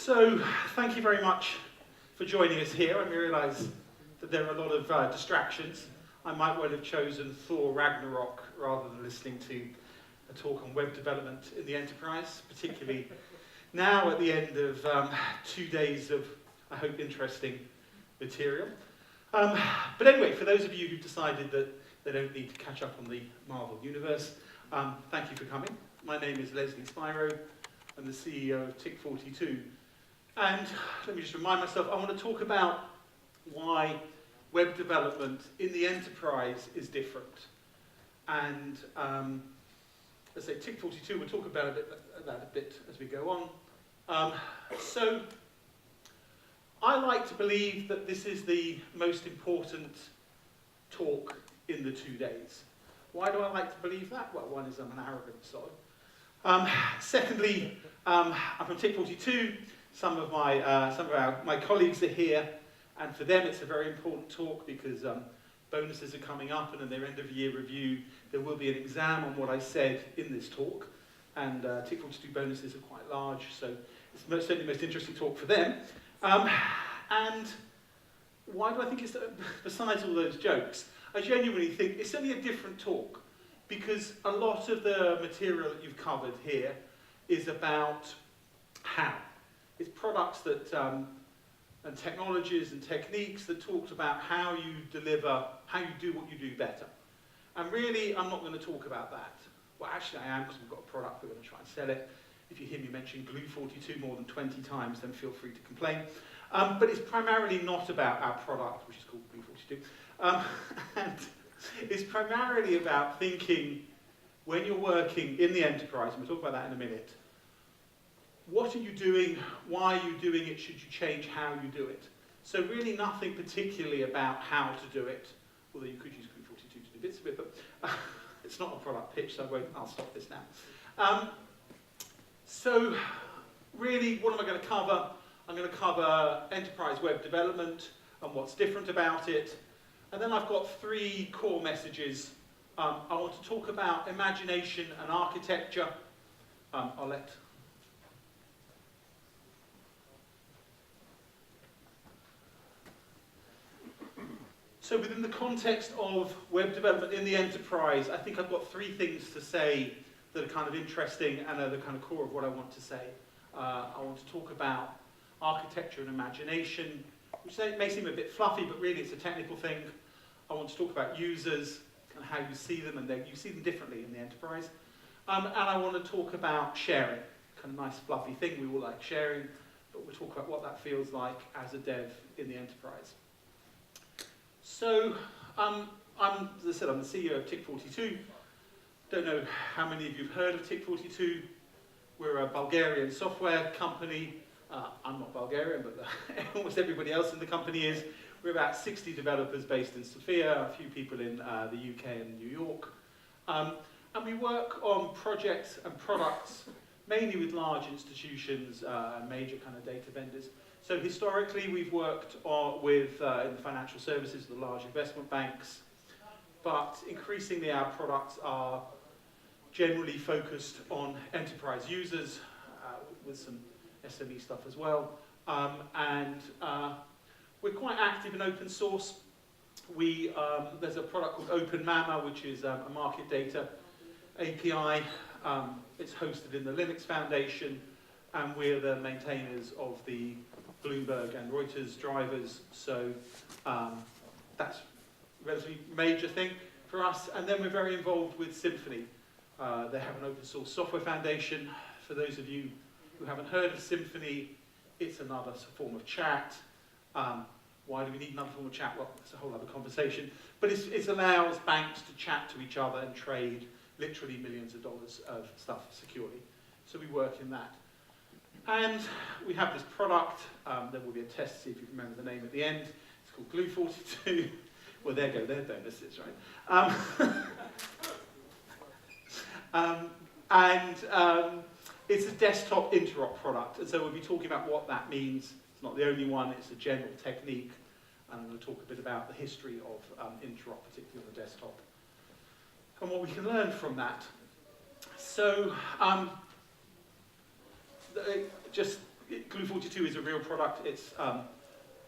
So, thank you very much for joining us here. I realise that there are a lot of distractions. I might well have chosen Thor Ragnarok rather than listening to a talk on web development in the enterprise, particularly now at the end of 2 days of, I hope, interesting material. But anyway, for those of you who've decided that they don't need to catch up on the Marvel universe, thank you for coming. My name is SPIRO. I'm the CEO of Tick42. And let me just remind myself, I want to talk about why web development in the enterprise is different. And as I say, Tick42, we'll talk about that a bit as we go on. So I like to believe that this is the most important talk in the 2 days. Why do I like to believe that? Well, one is I'm an arrogant sod. Secondly, I'm from Tick42. Some of my colleagues are here, and for them it's a very important talk because bonuses are coming up, and in their end of year review there will be an exam on what I said in this talk, and Tick42 bonuses are quite large, so it's certainly the most interesting talk for them. And why do I think it's, besides all those jokes, I genuinely think it's only a different talk, because a lot of the material that you've covered here is about how. It's products that, and technologies and techniques that talked about how you deliver, how you do what you do better. And really, I'm not going to talk about that. Well, actually I am, because we've got a product, we're going to try and sell it. If you hear me mention Glue42 more than 20 times, then feel free to complain. But it's primarily not about our product, which is called Glue42. And it's primarily about thinking, when you're working in the enterprise, and we'll talk about that in a minute, what are you doing, why are you doing it, should you change how you do it? So really nothing particularly about how to do it, although you could use Glue42 to do bits of it, but it's not a product pitch, so I'll stop this now. So really, what am I going to cover? I'm going to cover enterprise web development and what's different about it. And then I've got 3 core messages. I want to talk about imagination and architecture. So within the context of web development in the enterprise, I think I've got 3 things to say that are kind of interesting and are the kind of core of what I want to say. I want to talk about architecture and imagination, which may seem a bit fluffy, but really it's a technical thing. I want to talk about users and how you see them, and you see them differently in the enterprise. And I want to talk about sharing, kind of nice fluffy thing, we all like sharing, but we'll talk about what that feels like as a dev in the enterprise. So, as I said, I'm the CEO of Tick42. Don't know how many of you have heard of Tick42. We're a Bulgarian software company. I'm not Bulgarian, but almost everybody else in the company is. We're about 60 developers based in Sofia, a few people in the UK and New York. And we work on projects and products, mainly with large institutions and major kind of data vendors. So historically, we've worked with in the financial services, the large investment banks, but increasingly our products are generally focused on enterprise users, with some SME stuff as well. We're quite active in open source. There's a product called OpenMamma, which is a market data API. It's hosted in the Linux Foundation, and we're the maintainers of the Bloomberg and Reuters drivers. So that's a relatively major thing for us. And then we're very involved with Symfony. They have an open source software foundation. For those of you who haven't heard of Symfony, it's another form of chat. Why do we need another form of chat? Well, it's a whole other conversation. But it allows banks to chat to each other and trade literally millions of dollars of stuff securely. So we work in that. And we have this product. There will be a test to see if you remember the name at the end. It's called Glue42. Well, there go, their bonuses, right? It's a desktop interop product, and so we'll be talking about what that means. It's not the only one, it's a general technique, and I'm going to talk a bit about the history of interop, particularly on the desktop, and what we can learn from that. So, just Glue42 is a real product. It's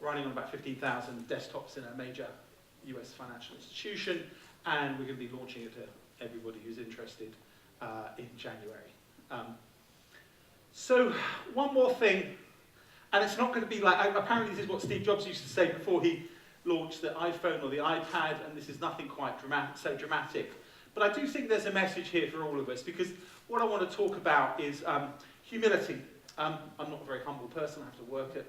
running on about 15,000 desktops in a major US financial institution, and we're going to be launching it to everybody who's interested in January. So one more thing, and it's not going to be like, apparently this is what Steve Jobs used to say before he launched the iPhone or the iPad, and this is nothing quite so dramatic. But I do think there's a message here for all of us, because what I want to talk about is humility. I'm not a very humble person. I have to work at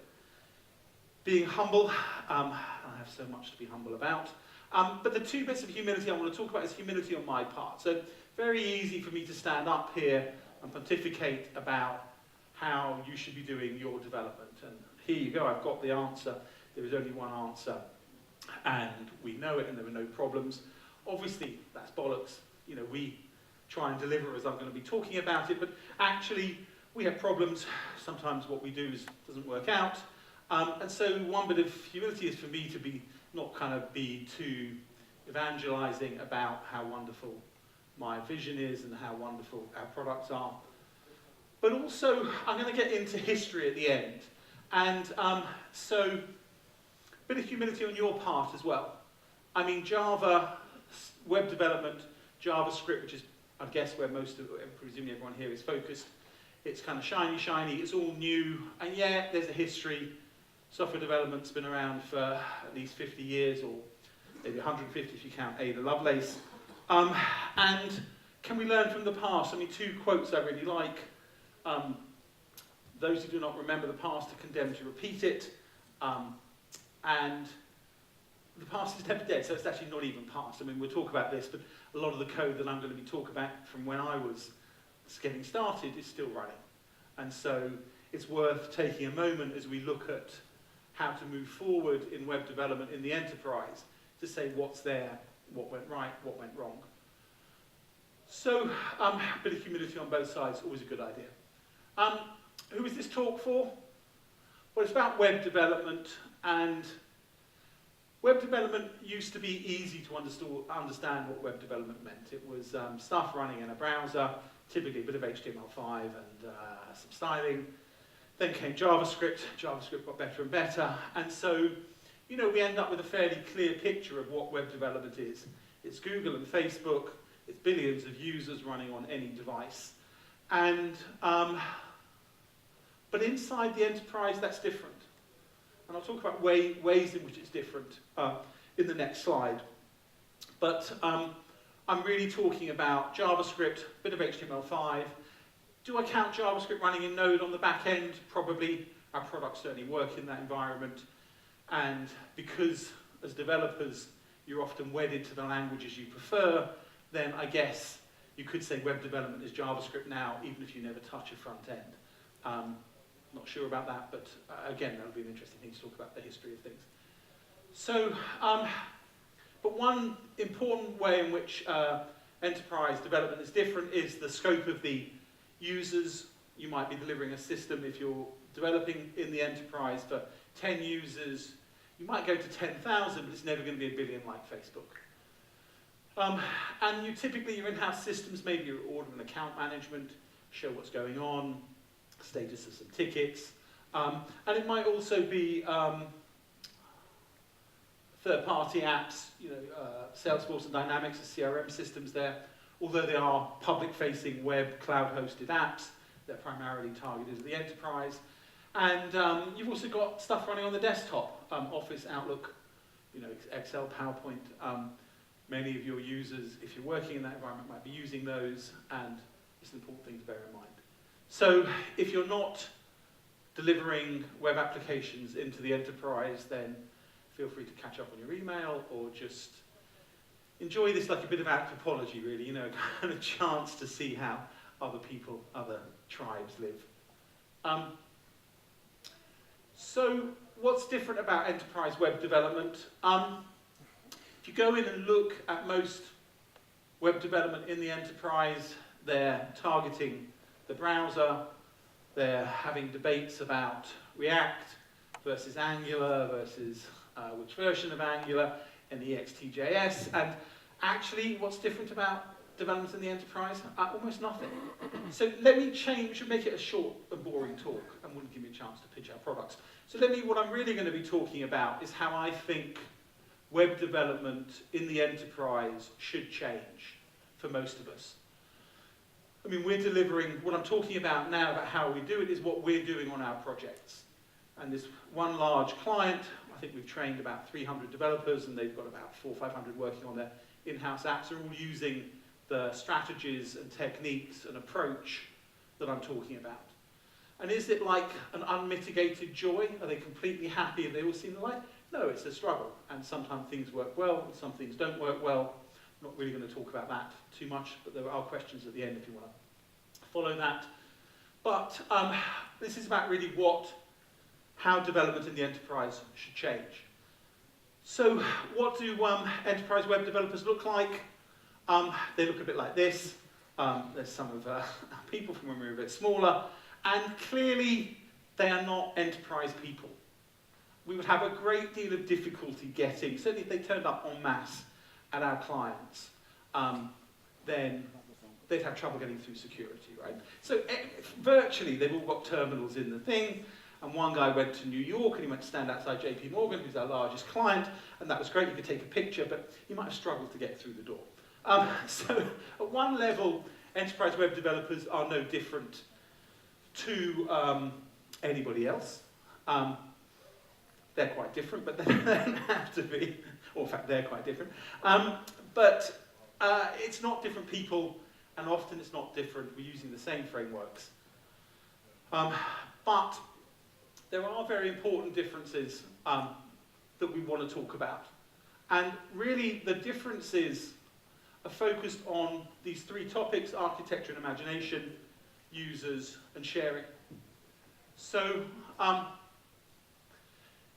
being humble. I have so much to be humble about. But the two bits of humility I want to talk about is humility on my part. So very easy for me to stand up here and pontificate about how you should be doing your development. And here you go, I've got the answer. There is only one answer, and we know it, and there are no problems. Obviously, that's bollocks. You know, we try and deliver as I'm going to be talking about it, but actually, we have problems. Sometimes what we do doesn't work out. And so one bit of humility is for me to not be too evangelizing about how wonderful my vision is and how wonderful our products are. But also, I'm going to get into history at the end. And so, a bit of humility on your part as well. I mean, Java, web development, JavaScript, which is, I guess, where presumably everyone here is focused. It's kind of shiny, it's all new, and yeah, there's a history. Software development's been around for at least 50 years, or maybe 150 if you count Ada Lovelace. And can we learn from the past? I mean, two quotes I really like. Those who do not remember the past are condemned to repeat it. And the past is never dead, so it's actually not even past. I mean, we'll talk about this, but a lot of the code that I'm going to be talking about from when I was getting started is still running. And so it's worth taking a moment as we look at how to move forward in web development in the enterprise to say what's there, what went right, what went wrong. So a bit of humility on both sides, always a good idea. Who is this talk for? Well, it's about web development, and web development used to be easy to understand what web development meant. It was stuff running in a browser, typically a bit of HTML5 and some styling. Then came JavaScript. JavaScript got better and better. And so, you know, we end up with a fairly clear picture of what web development is. It's Google and Facebook. It's billions of users running on any device. And, but inside the enterprise, that's different. And I'll talk about ways in which it's different in the next slide. But I'm really talking about JavaScript, a bit of HTML5. Do I count JavaScript running in Node on the back end? Probably. Our products certainly work in that environment. And because as developers, you're often wedded to the languages you prefer, then I guess you could say web development is JavaScript now, even if you never touch a front end. Not sure about that, but again, that would be an interesting thing to talk about, the history of things. So, but one important way in which enterprise development is different is the scope of the users. You might be delivering a system if you're developing in the enterprise for 10 users. You might go to 10,000, but it's never going to be a billion like Facebook. And your in-house systems, maybe your order and account management, show what's going on, status of some tickets. And it might also be third-party apps, Salesforce and Dynamics as CRM systems there. Although they are public-facing web, cloud-hosted apps, they're primarily targeted at the enterprise. And you've also got stuff running on the desktop, Office, Outlook, Excel, PowerPoint. Many of your users, if you're working in that environment, might be using those, and it's an important thing to bear in mind. So if you're not delivering web applications into the enterprise, then feel free to catch up on your email, or just enjoy this like a bit of anthropology, really, kind of chance to see how other people, other tribes live. So what's different about enterprise web development? If you go in and look at most web development in the enterprise, they're targeting the browser, they're having debates about React versus Angular versus which version of Angular and EXTJS. And actually, what's different about development in the enterprise? Almost nothing. So let me make it a short and boring talk, and wouldn't give me a chance to pitch our products. So what I'm really going to be talking about is how I think web development in the enterprise should change for most of us. I mean, we're delivering, what I'm talking about now about how we do it is what we're doing on our projects. And this one large client, I think we've trained about 300 developers, and they've got about 400 or 500 working on their in-house apps. They're all using the strategies and techniques and approach that I'm talking about. And is it like an unmitigated joy? Are they completely happy and they all seem the light? No, it's a struggle. And sometimes things work well, and some things don't work well. I'm not really going to talk about that too much, but there are questions at the end if you want to follow that. But this is about really how development in the enterprise should change. So what do enterprise web developers look like? They look a bit like this. There's some of people from when we were a bit smaller. And clearly, they are not enterprise people. We would have a great deal of difficulty getting, certainly if they turned up en masse at our clients, then they'd have trouble getting through security, right? So virtually, they've all got terminals in the thing. And one guy went to New York and he went to stand outside JP Morgan, who's our largest client, and that was great. You could take a picture, but you might have struggled to get through the door. So at one level, enterprise web developers are no different to anybody else. They're quite different, but they don't have to be. Or in fact, they're quite different. But it's not different people, and often it's not different. We're using the same frameworks. But there are very important differences that we want to talk about. And really, the differences are focused on these three topics: architecture and imagination, users, and sharing. So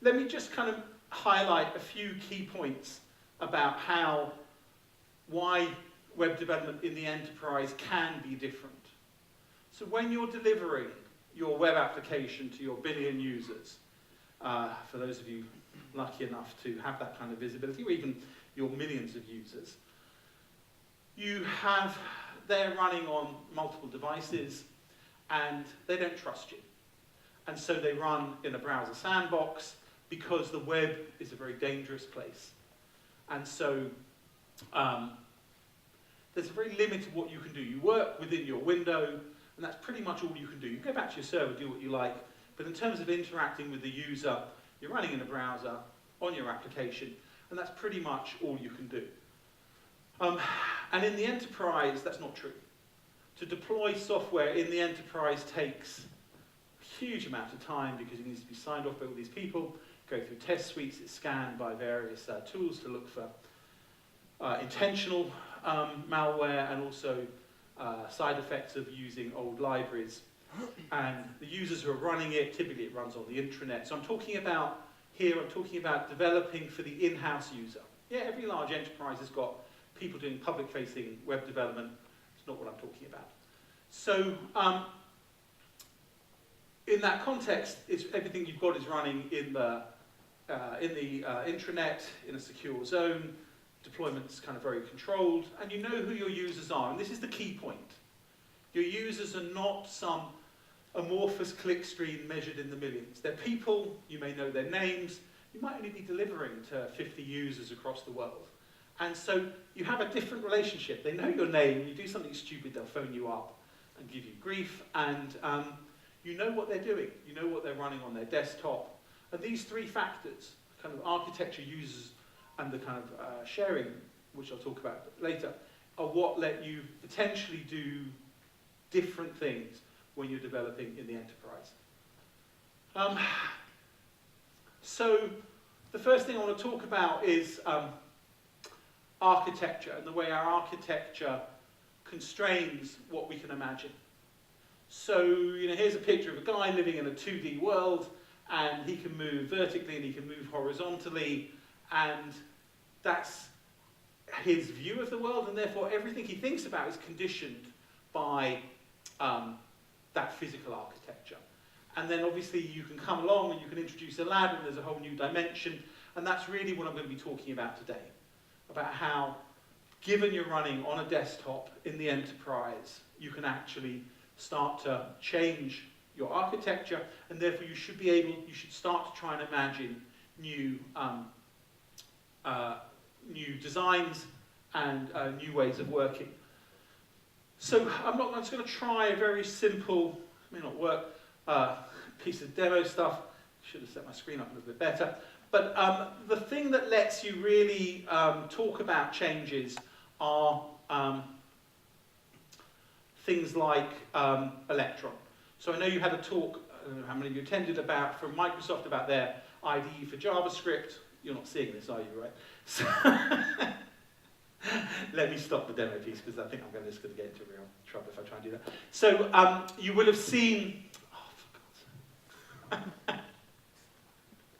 let me just kind of highlight a few key points about why web development in the enterprise can be different. So when you're delivering your web application to your billion users, for those of you lucky enough to have that kind of visibility, or even your millions of users, they're running on multiple devices, and they don't trust you. And so they run in a browser sandbox, because the web is a very dangerous place. And so there's a very limited what you can do. You work within your window, and that's pretty much all you can do. You go back to your server, do what you like, but in terms of interacting with the user, you're running in a browser on your application, and that's pretty much all you can do. And in the enterprise, that's not true. To deploy software in the enterprise takes a huge amount of time, because it needs to be signed off by all these people, go through test suites, it's scanned by various tools to look for intentional malware, and also side effects of using old libraries. And the users who are running it, typically it runs on the intranet. So I'm talking about developing for the in-house user. Yeah, every large enterprise has got people doing public-facing web development. It's not what I'm talking about. So in that context, everything you've got is running in the intranet, in a secure zone. Deployment's kind of very controlled, and you know who your users are. And this is the key point. Your users are not some amorphous clickstream measured in the millions. They're people, you may know their names, you might only be delivering to 50 users across the world. And so you have a different relationship. They know your name, you do something stupid, they'll phone you up and give you grief, and you know what they're doing, you know what they're running on their desktop. And these three factors, kind of architecture, users, and the kind of sharing, which I'll talk about later, are what let you potentially do different things when you're developing in the enterprise. So the first thing I want to talk about is architecture, and the way our architecture constrains what we can imagine. So, here's a picture of a guy living in a 2D world, and he can move vertically and he can move horizontally, and that's his view of the world, and therefore everything he thinks about is conditioned by that physical architecture. And then obviously you can come along and you can introduce a lab, and there's a whole new dimension, and that's really what I'm going to be talking about today, about how given you're running on a desktop in the enterprise, you can actually start to change your architecture, and therefore you should start to try and imagine new designs and new ways of working. So I'm just going to try a very simple, may not work, piece of demo stuff. Should have set my screen up a little bit better. But the thing that lets you really talk about changes are things like Electron. So I know you had a talk, I don't know how many of you attended, from Microsoft about their IDE for JavaScript. You're not seeing this, are you, right? So let me stop the demo piece, because I think I'm just going to get into real trouble if I try and do that. So you will have seen, oh, for God's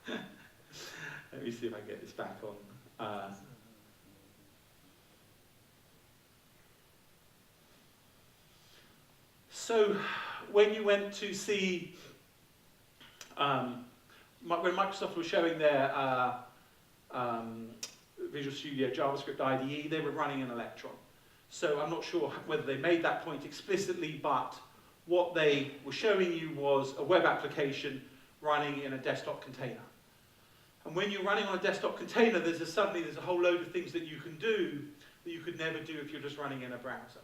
sake. Let me see if I can get this back on. So when you went to see, when Microsoft was showing their Visual Studio JavaScript IDE, they were running an Electron. So I'm not sure whether they made that point explicitly, but what they were showing you was a web application running in a desktop container. And when you're running on a desktop container, suddenly there's a whole load of things that you can do that you could never do if you're just running in a browser.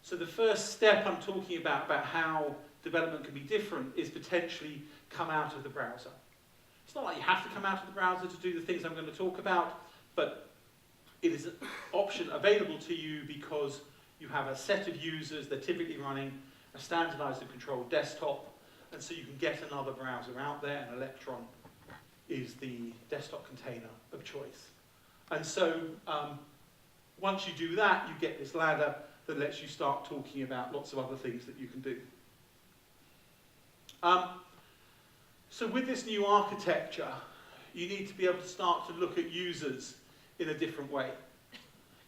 So the first step I'm talking about how development can be different, is potentially come out of the browser. It's not like you have to come out of the browser to do the things I'm going to talk about, but it is an option available to you because you have a set of users, they're typically running a standardized and controlled desktop, and so you can get another browser out there, and Electron is the desktop container of choice. And so once you do that, you get this ladder that lets you start talking about lots of other things that you can do. So with this new architecture, you need to be able to start to look at users in a different way.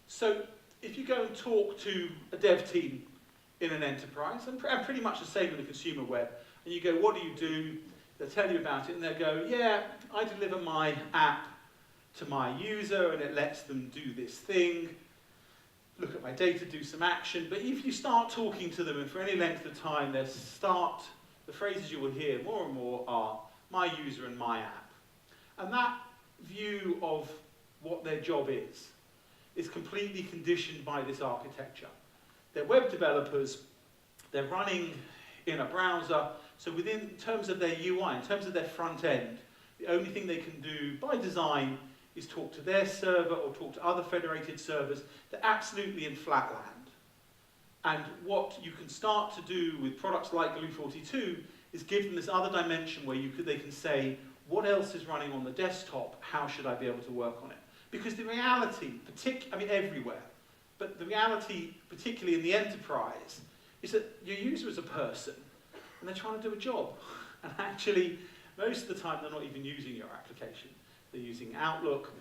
So if you go and talk to a dev team in an enterprise, and pretty much the same in the consumer web, and you go, what do you do? They'll tell you about it, and they'll go, yeah, I deliver my app to my user, and it lets them do this thing, look at my data, do some action. But if you start talking to them, and for any length of time, the phrases you will hear more and more are my user and my app. And that view of what their job is completely conditioned by this architecture. They're web developers, they're running in a browser, so in terms of their UI, in terms of their front end, the only thing they can do by design is talk to their server or talk to other federated servers. They're absolutely in flatland. And what you can start to do with products like Glue42 is give them this other dimension where they can say, what else is running on the desktop? How should I be able to work on it? Because the reality, everywhere, but the reality, particularly in the enterprise, is that your user is a person, and they're trying to do a job. And actually, most of the time, they're not even using your application. They're using Outlook,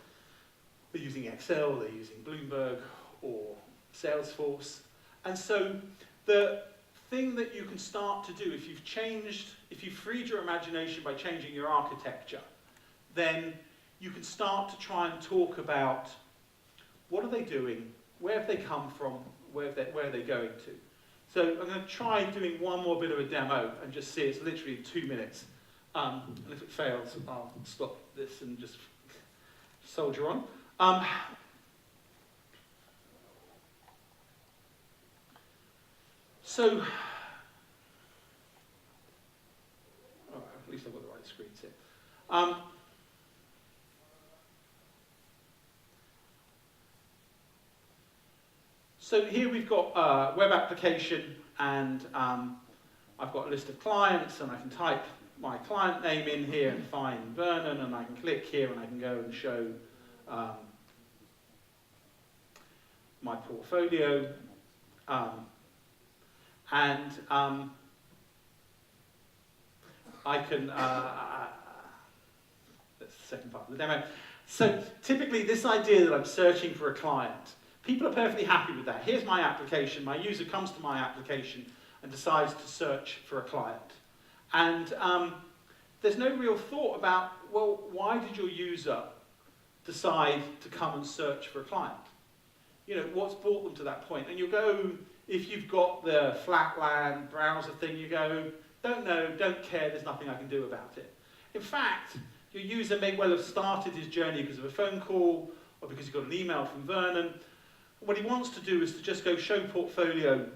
they're using Excel, they're using Bloomberg or Salesforce. And so the thing that you can start to do, if you've freed your imagination by changing your architecture, then you can start to try and talk about what are they doing, where have they come from, where are they going to. So I'm going to try doing one more bit of a demo and just see. It's literally 2 minutes. And if it fails, I'll stop this and just soldier on. So, at least I've got the right screens here. So here we've got a web application, and I've got a list of clients, and I can type my client name in here and find Vernon, and I can click here and I can go and show my portfolio. I can, that's the second part of the demo. So typically this idea that I'm searching for a client, people are perfectly happy with that. Here's my application, my user comes to my application and decides to search for a client. And there's no real thought about, well, why did your user decide to come and search for a client? what's brought them to that point? And you'll go, if you've got the Flatland browser thing, you go, don't know, don't care, there's nothing I can do about it. In fact, your user may well have started his journey because of a phone call or because he got an email from Vernon. What he wants to do is to just go show portfolio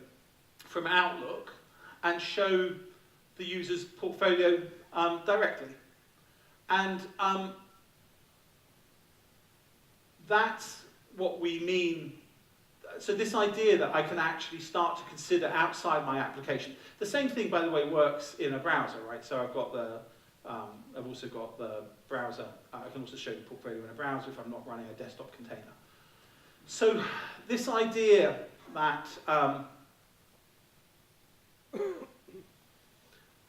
from Outlook and show the user's portfolio directly. And that's what we mean. So this idea that I can actually start to consider outside my application. The same thing, by the way, works in a browser, right? So I've also got the browser. I can also show the portfolio in a browser if I'm not running a desktop container. So this idea that I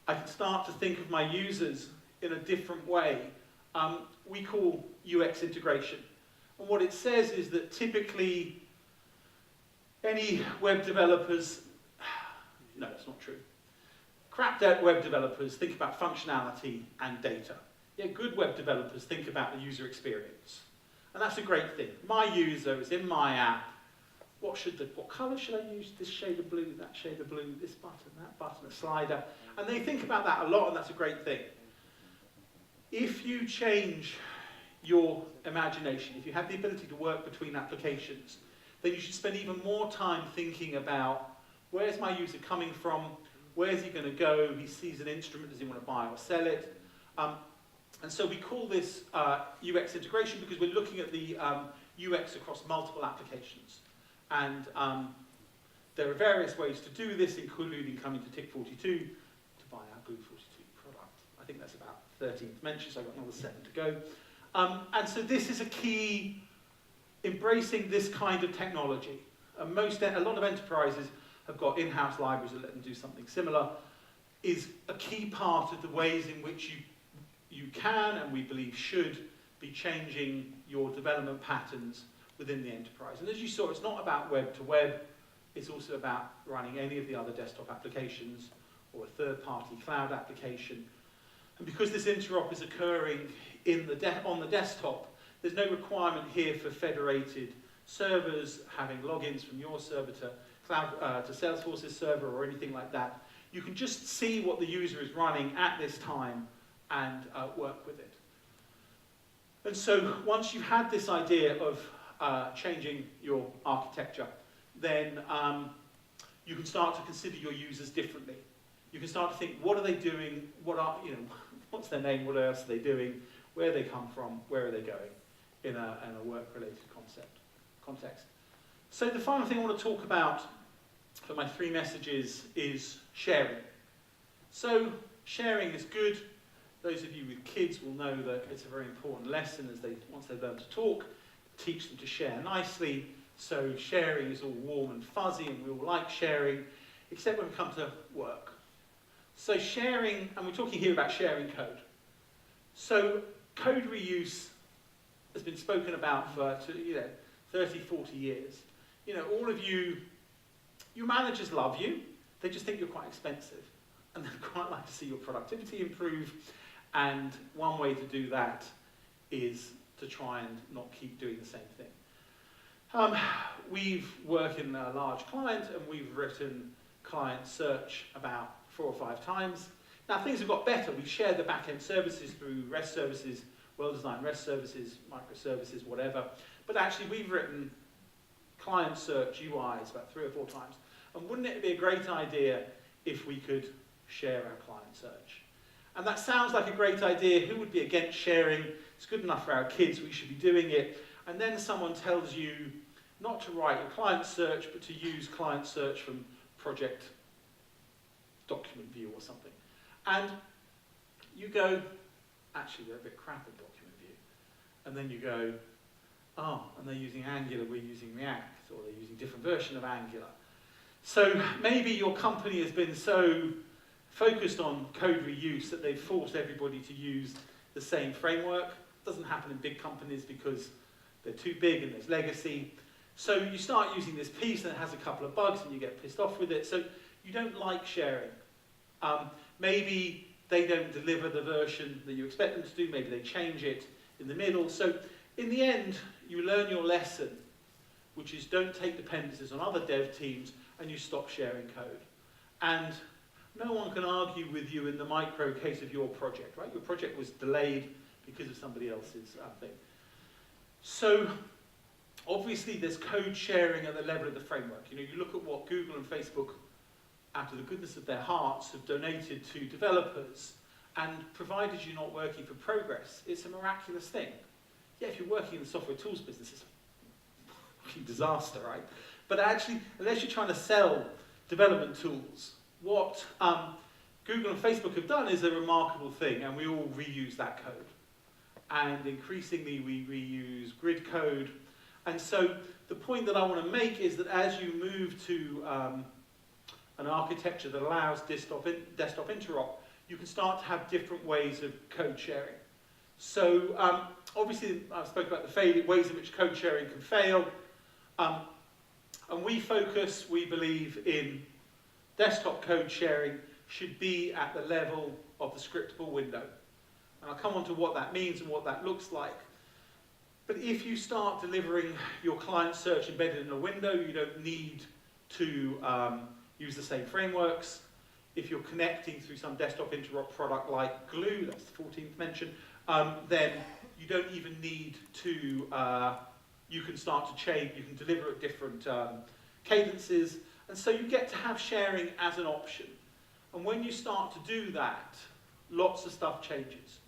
can start to think of my users in a different way, we call UX integration. And what it says is that typically any web developers, no, it's not true. Crap web developers think about functionality and data. Yeah, good web developers think about the user experience. And that's a great thing. My user is in my app. What color should I use? This shade of blue, that shade of blue, this button, that button, a slider. And they think about that a lot, and that's a great thing. If you change your imagination, if you have the ability to work between applications, then you should spend even more time thinking about where's my user coming from, where's he going to go, he sees an instrument, does he want to buy or sell it? And so we call this UX integration because we're looking at the UX across multiple applications. And there are various ways to do this, including coming to TIC 42 to buy our Blue 42 product. I think that's about 13th mention, so I've got another 7 to go. And so this is a key, embracing this kind of technology. A lot of enterprises have got in-house libraries that let them do something similar, is a key part of the ways in which you can, and we believe should, be changing your development patterns within the enterprise. And as you saw, it's not about web to web, it's also about running any of the other desktop applications or a third-party cloud application. And because this interop is occurring on the desktop, there's no requirement here for federated servers having logins from your server to Salesforce's server or anything like that. You can just see what the user is running at this time and work with it. And so once you've had this idea of changing your architecture, then you can start to consider your users differently. You can start to think, what are they doing? What's their name? What else are they doing? Where they come from? Where are they going? In a work-related context. So the final thing I want to talk about for my 3 messages is sharing. So sharing is good. Those of you with kids will know that it's a very important lesson once they learn to talk, teach them to share nicely. So sharing is all warm and fuzzy and we all like sharing, except when we come to work. So sharing, and we're talking here about sharing code. So code reuse has been spoken about for 30, 40 years. All of you, your managers love you, they just think you're quite expensive. And they'd quite like to see your productivity improve. And one way to do that is to try and not keep doing the same thing. We've worked in a large client and we've written client search about 4 or 5 times. Now things have got better. We share the back-end services through REST services, well-designed REST services, microservices, whatever. But actually we've written client search UIs about 3 or 4 times. And wouldn't it be a great idea if we could share our client search? And that sounds like a great idea. Who would be against sharing? It's good enough for our kids, we should be doing it. And then someone tells you not to write your client search, but to use client search from project document view or something. And you go, actually they're a bit crap at document view. And then you go, oh, and they're using Angular, we're using React, or they're using a different version of Angular. So maybe your company has been so focused on code reuse that they've forced everybody to use the same framework. It doesn't happen in big companies because they're too big and there's legacy. So you start using this piece and it has a couple of bugs and you get pissed off with it. So you don't like sharing. Maybe they don't deliver the version that you expect them to do. Maybe they change it in the middle. So in the end, you learn your lesson which is don't take dependencies on other dev teams and you stop sharing code. And no one can argue with you in the micro case of your project, right? Your project was delayed because of somebody else's thing. So obviously there's code sharing at the level of the framework. You know, you look at what Google and Facebook, out of the goodness of their hearts, have donated to developers, and provided you're not working for progress, it's a miraculous thing. Yeah, if you're working in the software tools business, it's a fucking disaster, right? But actually, unless you're trying to sell development tools, what Google and Facebook have done is a remarkable thing, and we all reuse that code. And increasingly, we reuse grid code. And so the point that I want to make is that as you move to an architecture that allows desktop interop, you can start to have different ways of code sharing. So obviously, I spoke about the ways in which code sharing can fail. And we believe, in desktop code sharing should be at the level of the scriptable window. And I'll come on to what that means and what that looks like. But if you start delivering your client search embedded in a window, you don't need to use the same frameworks. If you're connecting through some desktop interop product like Glue, that's the 14th mention, then you don't even need to, you can start to change, you can deliver at different cadences, and so you get to have sharing as an option. And when you start to do that, lots of stuff changes.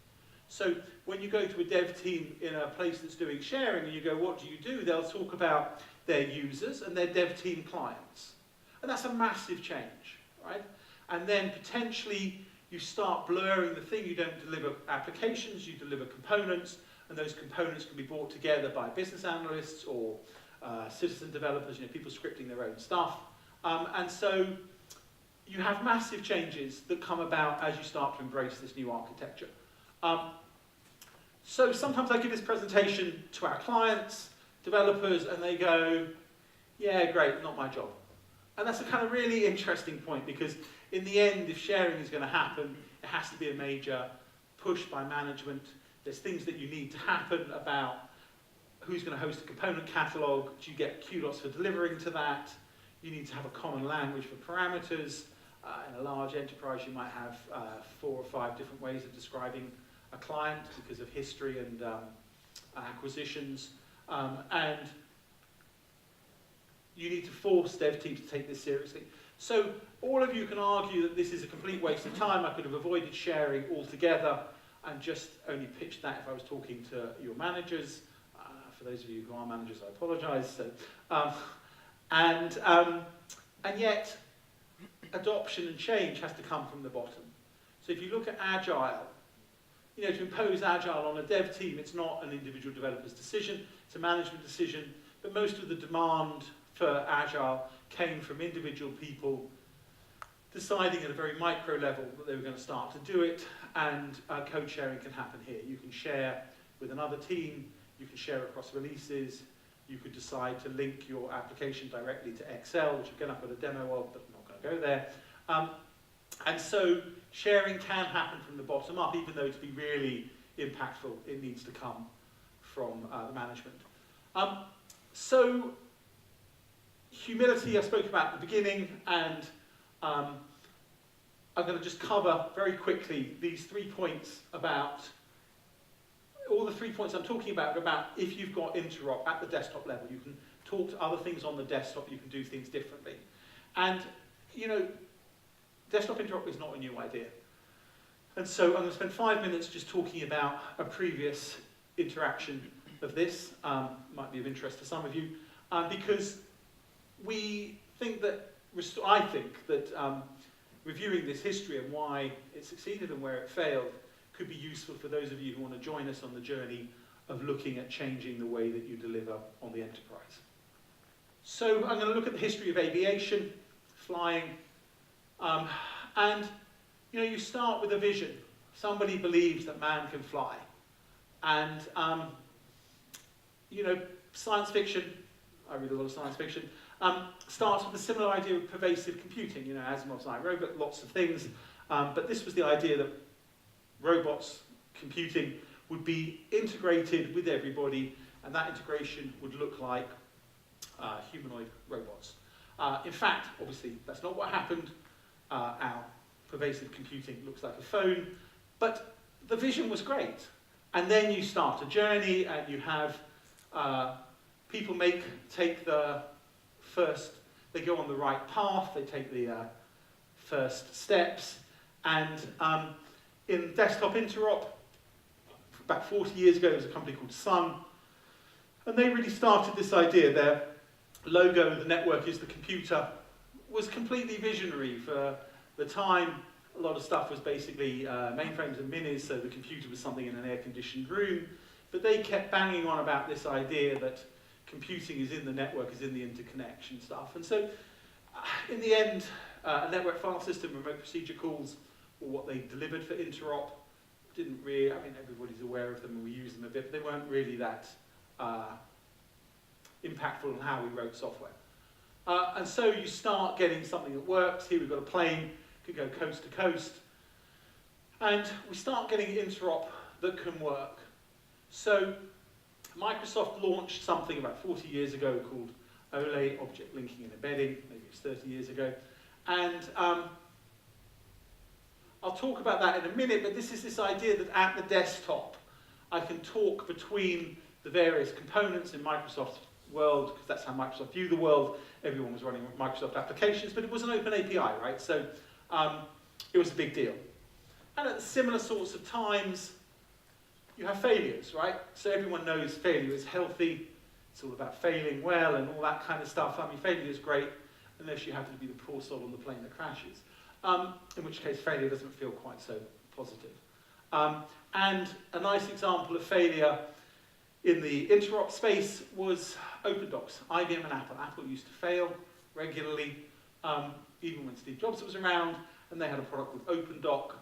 So when you go to a dev team in a place that's doing sharing and you go, what do? They'll talk about their users and their dev team clients. And that's a massive change, right? And then potentially you start blurring the thing. You don't deliver applications, you deliver components, and those components can be brought together by business analysts or citizen developers, you know, people scripting their own stuff. And so you have massive changes that come about as you start to embrace this new architecture. So sometimes I give this presentation to our clients, developers, and they go, yeah, great, not my job. And that's a kind of really interesting point, because in the end, if sharing is going to happen, it has to be a major push by management. There's things that you need to happen about who's going to host a component catalog. Do you get kudos for delivering to that? You need to have a common language for parameters. In a large enterprise, you might have 4 or 5 different ways of describing a client because of history and acquisitions. And you need to force dev teams to take this seriously. So all of you can argue that this is a complete waste of time. I could have avoided sharing altogether and just only pitched that if I was talking to your managers. For those of you who are managers, I apologize. So, and yet, adoption and change has to come from the bottom. So if you look at Agile, you know, to impose Agile on a dev team, it's not an individual developer's decision, it's a management decision, but most of the demand for Agile came from individual people deciding at a very micro level that they were going to start to do it, and code sharing can happen here. You can share with another team, you can share across releases, you could decide to link your application directly to Excel, which again I've got a demo of, but I'm not going to go there. And so sharing can happen from the bottom up, even though to be really impactful, it needs to come from the management. So humility I spoke about at the beginning, and I'm going to just cover very quickly these 3 points about, all the 3 points I'm talking about are about if you've got interop at the desktop level. You can talk to other things on the desktop, you can do things differently. And, you know, desktop interop is not a new idea. And so I'm going to spend 5 minutes just talking about a previous interaction of this. Might be of interest to some of you, because we think that, I think that reviewing this history and why it succeeded and where it failed could be useful for those of you who want to join us on the journey of looking at changing the way that you deliver on the enterprise. So I'm going to look at the history of aviation, flying, and you know, you start with a vision. Somebody believes that man can fly, and you know, science fiction, I read a lot of science fiction, starts with a similar idea of pervasive computing. You know, Asimov's I, Robot, lots of things, but this was the idea that robots, computing, would be integrated with everybody, and that integration would look like humanoid robots. In fact, obviously, that's not what happened. Our pervasive computing looks like a phone, but the vision was great. And then you start a journey, and you have people take the first, they go on the right path, they take the first steps, and in desktop interop, about 40 years ago, there was a company called Sun, and they really started this idea. Their logo, the network is the computer, was completely visionary for the time. A lot of stuff was basically mainframes and minis, so the computer was something in an air-conditioned room. But they kept banging on about this idea that computing is in the network, is in the interconnection stuff. And so, in the end, a network file system, remote procedure calls, or what they delivered for interop, didn't really, I mean, everybody's aware of them and we use them a bit, but they weren't really that impactful on how we wrote software. And so you start getting something that works. Here we've got a plane, could go coast to coast. And we start getting interop that can work. So Microsoft launched something about 40 years ago called OLE, Object Linking and Embedding, maybe it was 30 years ago. And I'll talk about that in a minute, but this is this idea that at the desktop, I can talk between the various components in Microsoft's world, because that's how Microsoft viewed the world. Everyone was running Microsoft applications, but it was an open API, right? So it was a big deal. And at similar sorts of times, you have failures, right? So everyone knows failure is healthy. It's all about failing well and all that kind of stuff. I mean, failure is great, unless you happen to be the poor soul on the plane that crashes. In which case, failure doesn't feel quite so positive. And a nice example of failure in the interop space was OpenDocs. IBM and Apple. Apple used to fail regularly, even when Steve Jobs was around, and they had a product called OpenDoc.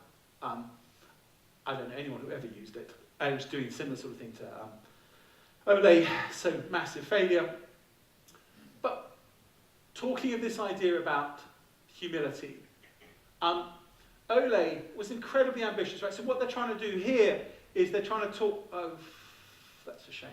I don't know anyone who ever used it. It was doing a similar sort of thing to OLE, so massive failure. But talking of this idea about humility, OLE was incredibly ambitious, right? So what they're trying to do here is they're trying to talk, oh, that's a shame.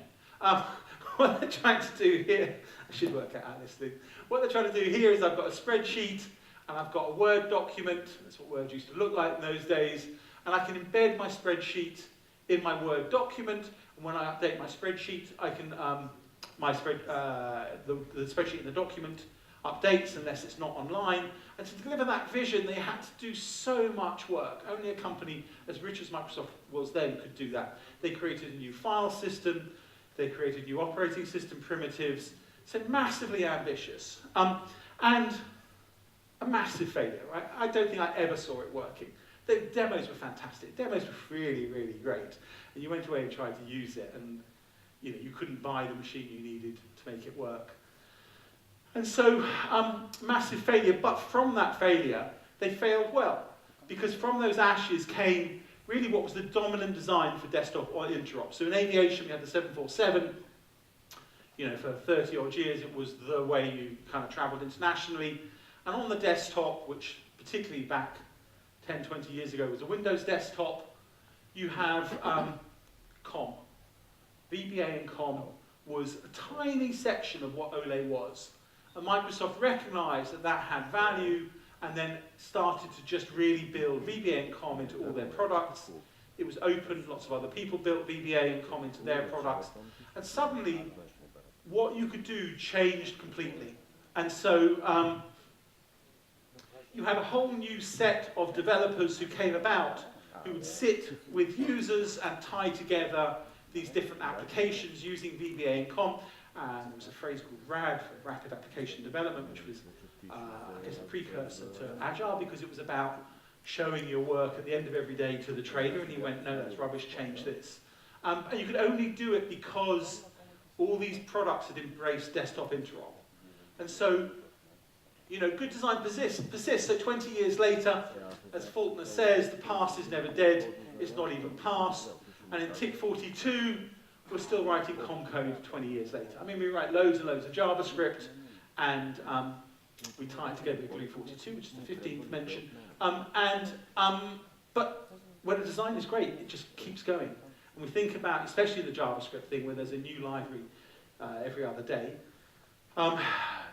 What they're trying to do here, I should work out this thing. What they're trying to do here is I've got a spreadsheet, and I've got a Word document, that's what Word used to look like in those days, and I can embed my spreadsheet in my Word document, and when I update my spreadsheet, I can, the spreadsheet in the document updates unless it's not online. And to deliver that vision, they had to do so much work. Only a company as rich as Microsoft was then could do that. They created a new file system, they created new operating system primitives, so massively ambitious. And a massive failure, right? I don't think I ever saw it working. The demos were fantastic. Demos were really, really great. And you went away and tried to use it, and you couldn't buy the machine you needed to make it work. And so, massive failure, but from that failure, they failed well. Because from those ashes came really what was the dominant design for desktop or interop. So in aviation, we had the 747. For 30 odd years, it was the way you kind of traveled internationally. And on the desktop, which particularly back 10, 20 years ago was a Windows desktop, you have COM. VBA and COM was a tiny section of what OLE was. And Microsoft recognized that that had value and then started to just really build VBA and COM into all their products. It was open, lots of other people built VBA and COM into their products. And suddenly, what you could do changed completely. And so you had a whole new set of developers who came about who would sit with users and tie together these different applications using VBA and COM. And there was a phrase called RAD, for Rapid Application Development, which was, I guess, a precursor to Agile, because it was about showing your work at the end of every day to the trader, and he went, no, that's rubbish, change this. And you could only do it because all these products had embraced desktop interop. And so, good design persists. So 20 years later, as Faulkner says, the past is never dead, it's not even past. And in TIC 42, we're still writing COM code 20 years later. I mean, we write loads and loads of JavaScript, and we tie it together with Glue 42, which is the 15th mention. But when a design is great, it just keeps going. And we think about, especially the JavaScript thing, where there's a new library every other day.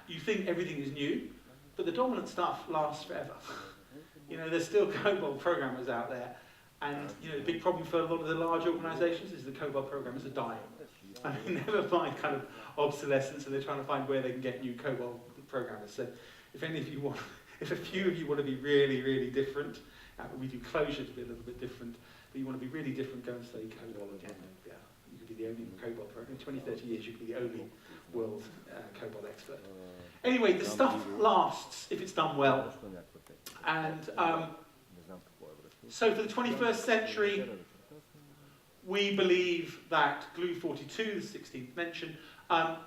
You think everything is new, but the dominant stuff lasts forever. You know, there's still COBOL programmers out there, and you know, the big problem for a lot of the large organizations is the COBOL programmers are dying. And they never find kind of obsolescence, and they're trying to find where they can get new COBOL programmers. So if any of you want, if a few of you want to be really, really different, we do closure to be a little bit different, but you want to be really different, go and study COBOL again. Yeah, you could be the only COBOL programmer. In 20, 30 years, you could be the only world COBOL expert. Anyway, the stuff lasts if it's done well. And so for the 21st century, we believe that Glue42, the 16th mention,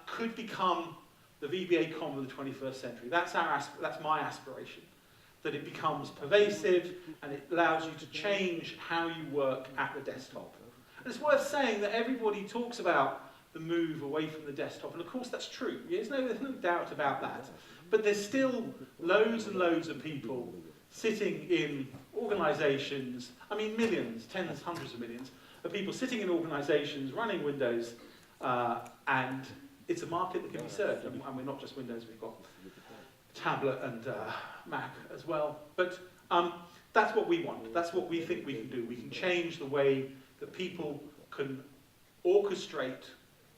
could become the VBA comm of the 21st century. That's my aspiration, that it becomes pervasive and it allows you to change how you work at the desktop. And it's worth saying that everybody talks about the move away from the desktop, and of course that's true. There's no doubt about that. But there's still loads and loads of people sitting in organizations, I mean millions, tens, hundreds of millions, of people sitting in organizations, running Windows, and it's a market that can be served. And we're not just Windows, we've got tablet and Mac as well. But that's what we want. That's what we think we can do. We can change the way that people can orchestrate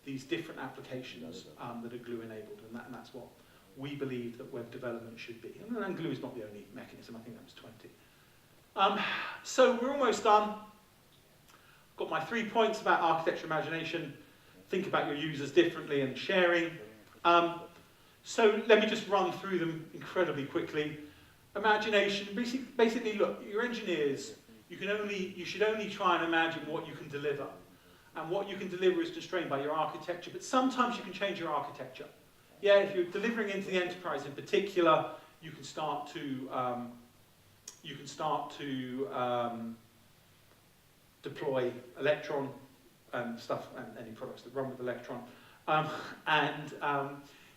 these different applications that are Glue enabled, and that's what we believe that web development should be. And Glue is not the only mechanism, I think that was 20. So we're almost done. Got my 3 points about architecture imagination. Think about your users differently and sharing. So let me just run through them incredibly quickly. Imagination, basically look, your engineers, you should only try and imagine what you can deliver. And what you can deliver is constrained by your architecture, but sometimes you can change your architecture. Yeah, if you're delivering into the enterprise in particular, you can start to deploy Electron and stuff, and any products that run with Electron,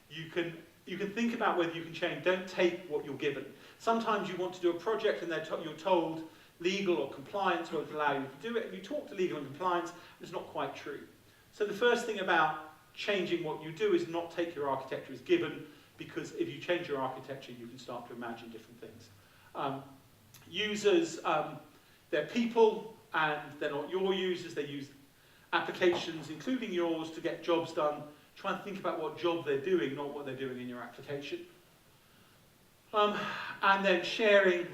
you can think about whether you can change. Don't take what you're given. Sometimes you want to do a project and you're told legal or compliance won't allow you to do it, and you talk to legal and compliance, and it's not quite true. So the first thing about changing what you do is not take your architecture as given, because if you change your architecture, you can start to imagine different things. Users, they're people, and they're not your users. They use applications, including yours, to get jobs done. Try and think about what job they're doing, not what they're doing in your application. And then sharing,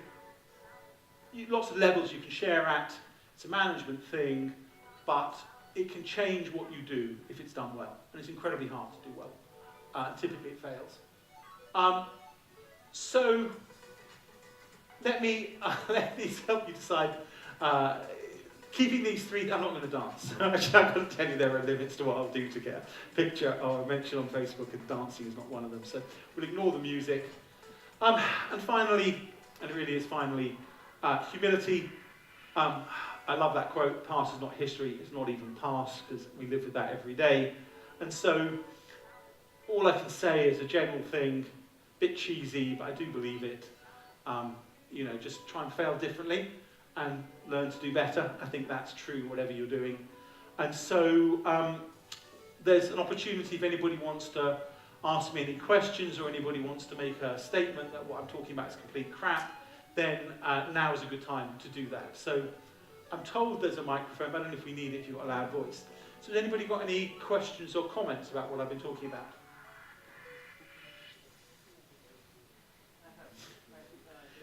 lots of levels you can share at. It's a management thing, but it can change what you do if it's done well. And it's incredibly hard to do well. Typically it fails. So let me help you decide. Keeping these three, I'm not going to dance. Actually, I've got to tell you there are limits to what I'll do to get a picture or a mention on Facebook, and dancing is not one of them. So we'll ignore the music. And finally, and it really is finally, humility. I love that quote, past is not history, it's not even past, because we live with that every day. And so all I can say is a general thing, a bit cheesy, but I do believe it. You know, just try and fail differently and learn to do better. I think that's true, whatever you're doing. And so there's an opportunity if anybody wants to ask me any questions or anybody wants to make a statement that what I'm talking about is complete crap, then now is a good time to do that. So I'm told there's a microphone, but I don't know if we need it if you've got a loud voice. So has anybody got any questions or comments about what I've been talking about?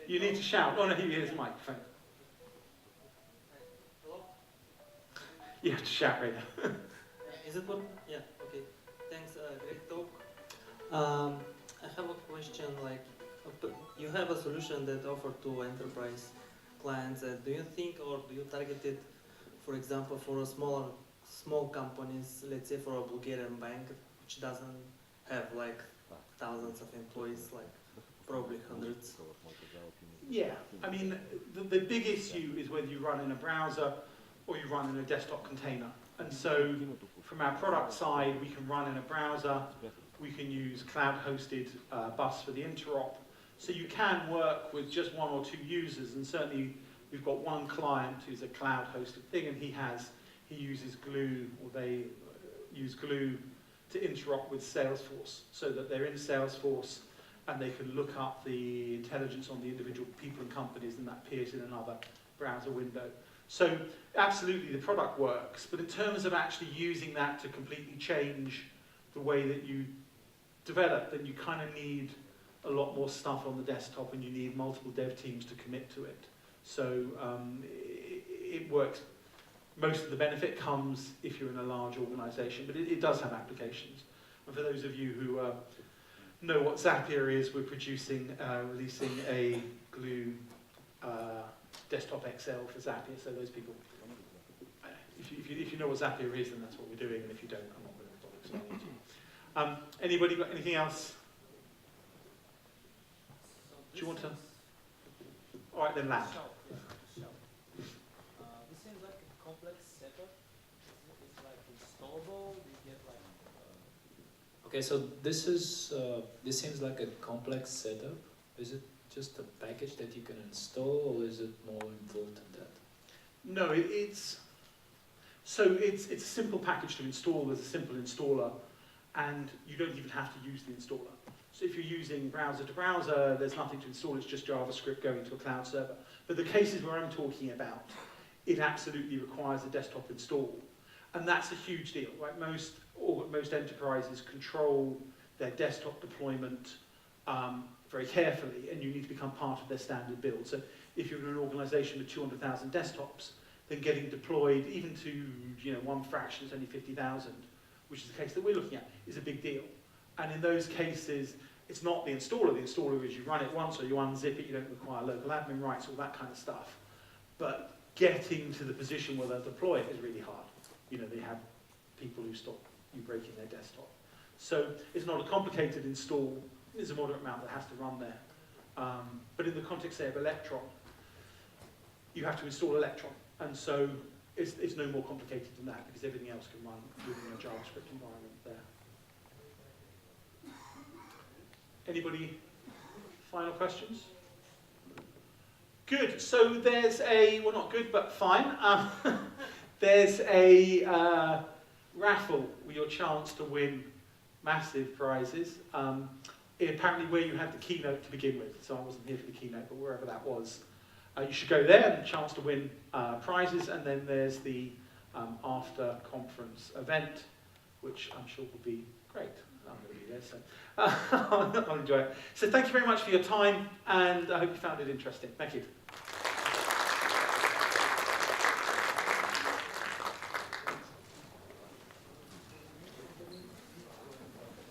You need to shout. Oh no, here's the microphone. Hello? You have to shout right now. Is it working? Yeah, okay. Thanks, great talk. I have a question, like, you have a solution that offer to enterprise clients. Do you think, or do you target it, for example, for a small companies, let's say for a Bulgarian bank, which doesn't have like thousands of employees, like probably hundreds? Yeah, I mean, the big issue is whether you run in a browser or you run in a desktop container. And so from our product side, we can run in a browser, we can use cloud-hosted bus for the interop. So you can work with just one or two users, and certainly we've got one client who's a cloud-hosted thing, and he uses Glue, or they use Glue to interop with Salesforce, so that they're in Salesforce and they can look up the intelligence on the individual people and companies, and that appears in another browser window. So absolutely the product works, but in terms of actually using that to completely change the way that you develop, then you kind of need a lot more stuff on the desktop, and you need multiple dev teams to commit to it. So it works. Most of the benefit comes if you're in a large organization, but it does have applications. And for those of you who know what Zapier is, we're releasing a glue desktop XL for Zapier. So those people, if you know what Zapier is, then that's what we're doing. And if you don't, I'm not going to bother explaining to you. Anybody got anything else? Do you want to? All right, then, Lab. This seems like a complex setup. It's like installable. You get like. Okay, so this seems like a complex setup. Is it just a package that you can install, or is it more involved than that? No, it's a simple package to install. There's a simple installer, and you don't even have to use the installer. So if you're using browser to browser, there's nothing to install. It's just JavaScript going to a cloud server. But the cases where I'm talking about, it absolutely requires a desktop install, and that's a huge deal, right? Most enterprises control their desktop deployment very carefully, and you need to become part of their standard build. So if you're in an organization with 200,000 desktops, then getting deployed even to one fraction, it's only 50,000, which is the case that we're looking at, is a big deal. And in those cases, it's not the installer. The installer is you run it once or you unzip it, you don't require local admin rights, all that kind of stuff. But getting to the position where they'll deploy it is really hard. They have people who stop you breaking their desktop. So it's not a complicated install. There's a moderate amount that has to run there. But in the context, say, of Electron, you have to install Electron. And so it's no more complicated than that, because everything else can run within a JavaScript environment there. Anybody? Final questions? Good. So there's well, not good, but fine. There's a raffle with your chance to win massive prizes. Apparently where you had the keynote to begin with. So I wasn't here for the keynote, but wherever that was. You should go there and a chance to win prizes. And then there's the after conference event, which I'm sure will be great. I'm going to be there, so I'll enjoy it. So thank you very much for your time, and I hope you found it interesting. Thank you.